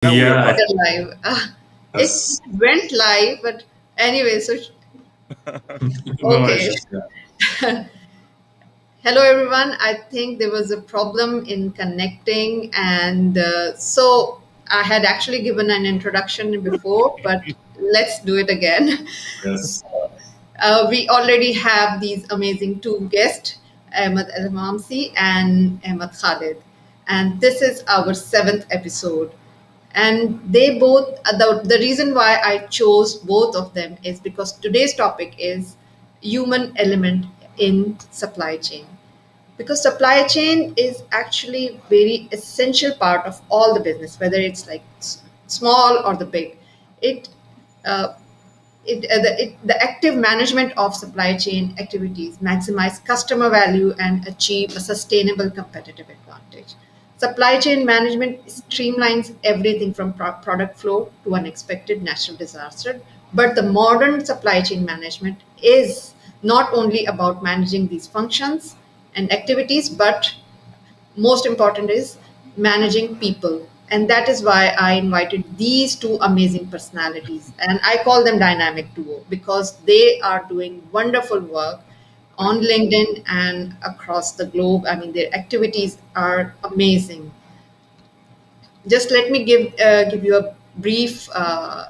Now we are Yeah, live. Live. It yes. went live, but anyway, so No okay. issues. Yeah. Hello, everyone. I think there was a problem in connecting, and so I had actually given an introduction before, but let's do it again. Yes. We already have these amazing two guests, Ahmed El Mamsi and Ahmed Khalid. And this is our seventh episode. And they both, the reason why I chose both of them is because today's topic is human element in supply chain, because supply chain is actually very essential part of all the business, whether it's like small or the big. It uh, it, uh, the, it, the active management of supply chain activities maximize customer value and achieve a sustainable competitive advantage. Supply chain management streamlines everything from product flow to unexpected natural disaster. But the modern supply chain management is not only about managing these functions and activities, but most important is managing people. And that is why I invited these two amazing personalities, and I call them dynamic duo because they are doing wonderful work on LinkedIn and across the globe. I mean, their activities are amazing. Just let me give you a brief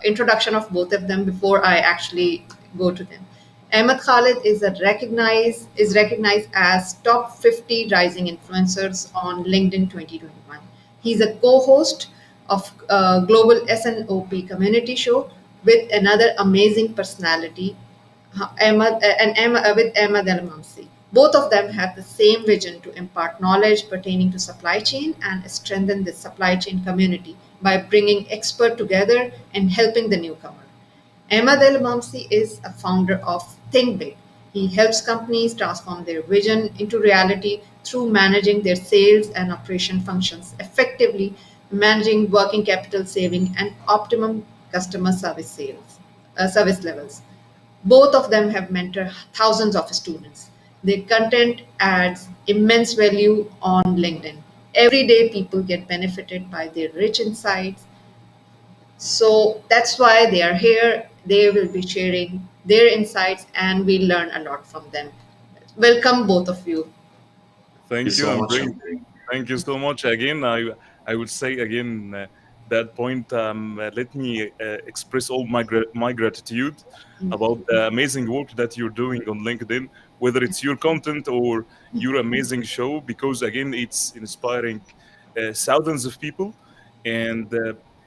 introduction of both of them before I actually go to them. Ahmed Khalid is recognized as top 50 rising influencers on LinkedIn 2021. He's a co-host of Global SNOP Community Show with another amazing personality, with Ahmed El Mamsi. Both of them have the same vision to impart knowledge pertaining to supply chain and strengthen the supply chain community by bringing experts together and helping the newcomer. Ahmed El Mamsi is a founder of Think Big. He helps companies transform their vision into reality through managing their sales and operation functions effectively, managing working capital saving and optimum customer service levels. Both of them have mentored thousands of students. Their content adds immense value on LinkedIn. Every day, people get benefited by their rich insights. So that's why they are here. They will be sharing their insights, and we learn a lot from them. Welcome, both of you. Thank you Thank you, so much. Ambreen. Thank you so much again. I would say again that point. Let me express all my gratitude about the amazing work that you're doing on LinkedIn, whether it's your content or your amazing show, because again, it's inspiring thousands of people, and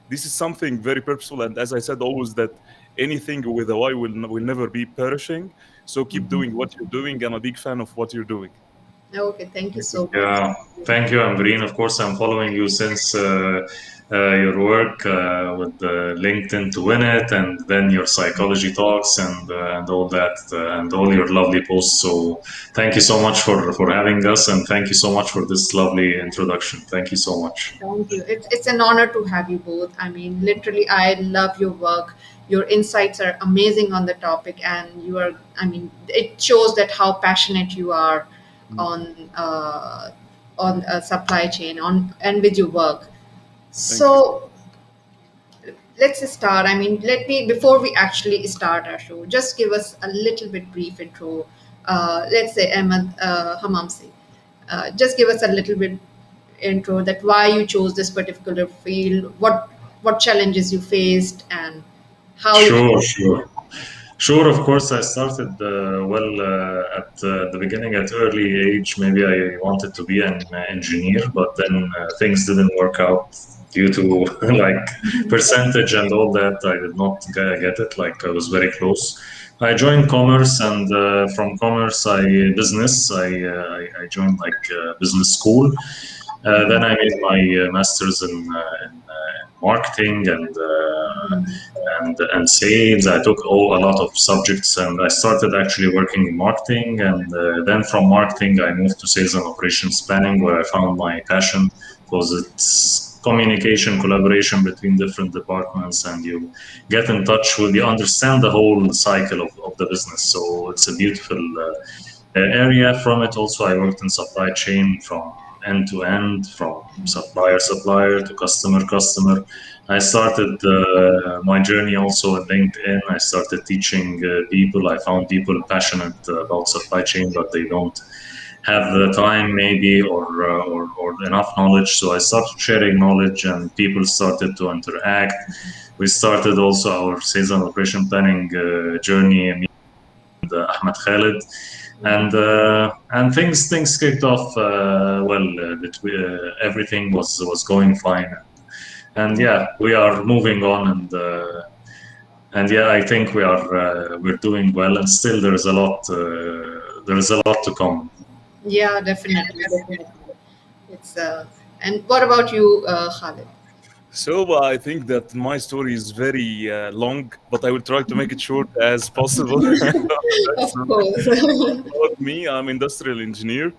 this is something very purposeful. And as I said, always that anything with a why will never be perishing. So keep doing what you're doing. I'm a big fan of what you're doing. Okay, thank you so much. Yeah, thank you, Ambreen. Of course, I'm following you since your work with LinkedIn to Win It, and then your psychology talks and all that, and all your lovely posts. So, thank you so much for having us, and thank you so much for this lovely introduction. Thank you so much. Thank you. It's an honor to have you both. I mean, literally, I love your work. Your insights are amazing on the topic, and you are, I mean, it shows that how passionate you are on supply chain on and with your work. Thank you. So let's start. I mean, let me before we actually start our show, just give us a little bit brief intro. Let's say Ahmed Hamamsi. Just give us a little bit intro that why you chose this particular field, what challenges you faced, and how you Sure, came. sure. Sure, of course, I started at the beginning at early age. Maybe I wanted to be an engineer, but then things didn't work out due to like percentage and all that. I did not get it. Like I was very close. I joined commerce, and from commerce, I joined like business school. Then I made my master's in marketing and sales. I took a lot of subjects, and I started actually working in marketing. And then from marketing, I moved to sales and operations planning, where I found my passion because it's communication, collaboration between different departments, and you get in touch with, you understand the whole cycle of the business. So it's a beautiful area. From it also, I worked in supply chain from end to end, from supplier to customer. I started my journey also in LinkedIn. I started teaching people. I found people passionate about supply chain, but they don't have the time maybe or enough knowledge. So I started sharing knowledge and people started to interact. We started also our sales and operation planning journey, me and Ahmed Khalid. And things kicked off well. Everything was going fine, and yeah, we are moving on, and yeah, I think we're doing well, and still there is a lot to come. Yeah, definitely, definitely. It's and what about you, Khalid? So I think that my story is very long, but I will try to make it short as possible. Of So course. about me, I'm industrial engineer.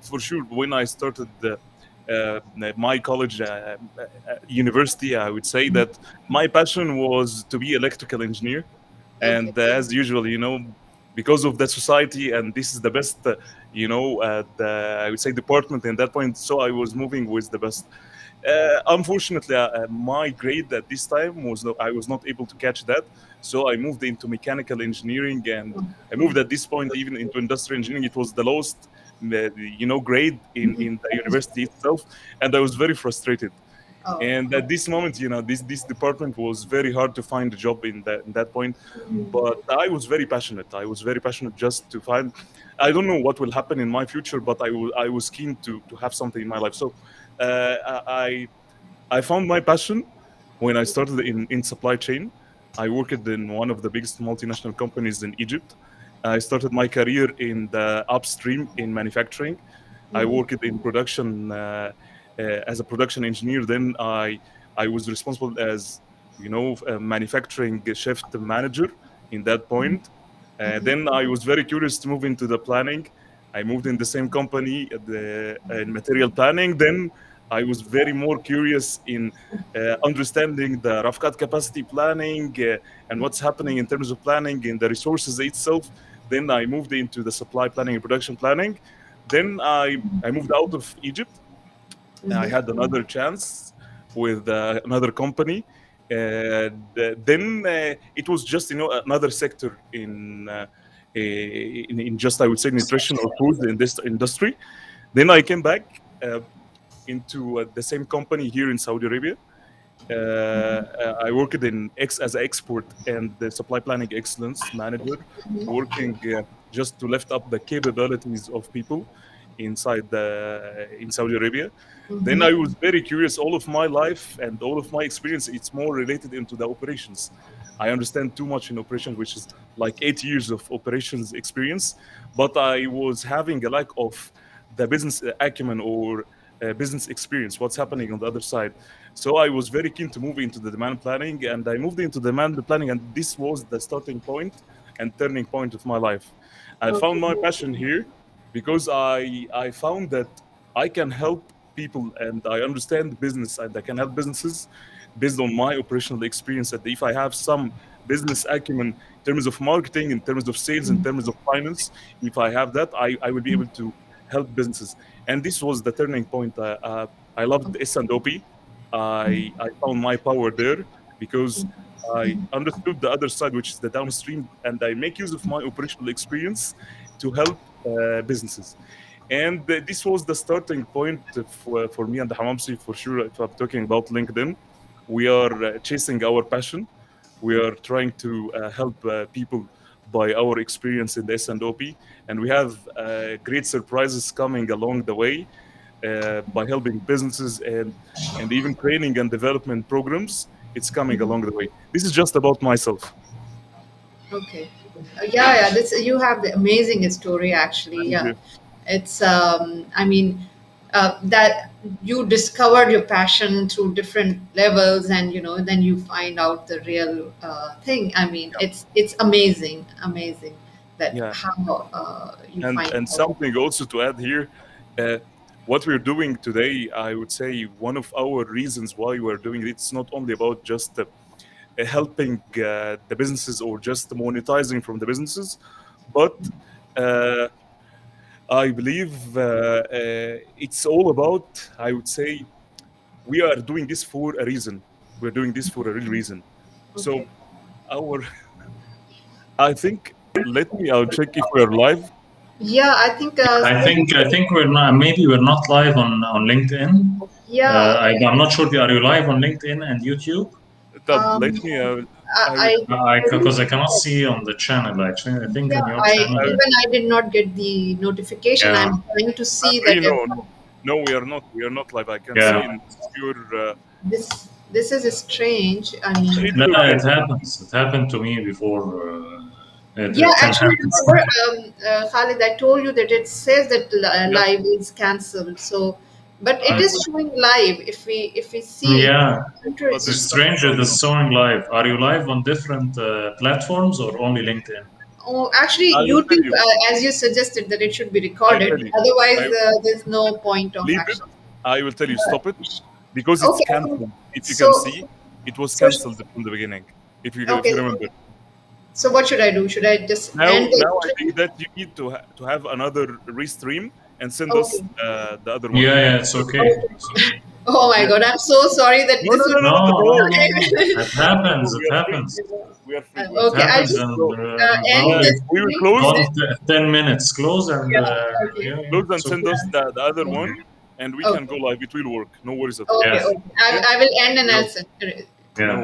For sure, when I started my college, university, I would say that my passion was to be electrical engineer. Okay. And as usual, because of the society, and this is the best, I would say department in that point. So I was moving with the best. Unfortunately, my grade at this time was I was not able to catch that, so I moved into mechanical engineering, and I moved at this point even into industrial engineering. It was the lowest, grade in the university itself, and I was very frustrated. Oh. And at this moment, this department was very hard to find a job in that point. But I was very passionate just to find. I don't know what will happen in my future, but I was keen to have something in my life. So I found my passion when I started in supply chain. I worked in one of the biggest multinational companies in Egypt. I started my career in the upstream in manufacturing. I worked in production as a production engineer. Then I was responsible as a manufacturing shift manager in that point. Then I was very curious to move into the planning. I moved in the same company in material planning. Then I was very more curious in understanding the Rafkat capacity planning and what's happening in terms of planning and the resources itself. Then I moved into the supply planning and production planning. Then I moved out of Egypt. I had another chance with another company. Then it was just another sector in just I would say nutrition or food in this industry. Then I came back into the same company here in Saudi Arabia. I worked as an export and the supply planning excellence manager, working just to lift up the capabilities of people in Saudi Arabia. Then I was very curious. All of my life and all of my experience, it's more related into the operations. I understand too much in operations, which is like 8 years of operations experience, but I was having a lack of the business acumen or business experience, what's happening on the other side. So I was very keen to move into the demand planning, and I moved into demand planning, and this was the starting point and turning point of my life. I found my passion here because I found that I can help people and I understand business and I can help businesses based on my operational experience. That if I have some business acumen in terms of marketing, in terms of sales, in terms of finance, if I have that, I will be able to help businesses. And this was the turning point. I loved S&OP. I found my power there because I understood the other side, which is the downstream, and I make use of my operational experience to help businesses. And this was the starting point for me and the Hamamsi, for sure. If I'm talking about LinkedIn, we are chasing our passion. We are trying to help people by our experience in the S&OP, and we have great surprises coming along the way by helping businesses and even training and development programs. It's coming along the way. This is just about myself. Okay. Yeah, yeah. This you have the amazing story actually. Thank Yeah, you. it's. I mean, that you discovered your passion through different levels, and then you find out the real thing. I mean, it's amazing, amazing that Yeah. how you and find and out. something also to add here, uh, what we're doing today, I would say one of our reasons why we're doing it, it's not only about just helping the businesses or just monetizing from the businesses, but uh, I believe it's all about, I would say, we are doing this for a reason. We're doing this for a real reason. So Okay. our, I think, I'll check if we're live. Yeah, I think. I think we're not. Maybe we're not live on LinkedIn. Yeah. I'm not sure. Are you live on LinkedIn and YouTube? Let Um, me, I will, I Because I cannot see on the channel actually. I think Yeah, on your I channel. even I did not get the notification. Yeah, I'm trying to see Marie, that no, we are not. We are not live. I can yeah. see in your, this is strange. I mean, No, it's okay. it happens. It happened to me before. yeah, It can actually, happen. remember, Khalid, I told you that it says that Yeah, live is cancelled. So, but it I is will, showing live. If we see, Yeah, enter but is there's it's showing. strange that it's showing live. Are you live on different platforms or only LinkedIn? Oh, actually, I will tell YouTube, you. as you suggested, that it should be I recorded. tell you. Otherwise, I there's no point of leave it. actually. I will tell you. Uh, Stop it because it's okay, I think cancelled. If you so. can see, it was So, cancelled from the beginning. If you okay. remember. So, what should I do? Should I just end Now I it? think that you need to have another restream and send us Okay. the other one. Yeah, yeah, it's okay. It's okay. Oh my Yeah. God, I'm so sorry that No, this no, is. no, no, No, not at no, all. no, no. It happens. We It are free. happens. We are free. We are It Okay, free. I'll happens, just and So end probably this we will streaming and close, then. 10 minutes. Close and Yeah, okay. yeah, yeah, close and it's send okay. us the other one, and we can go Okay. live. It will work. No worries at all. Okay. Yeah, Okay. Okay? I will end and I'll No, send. no yeah.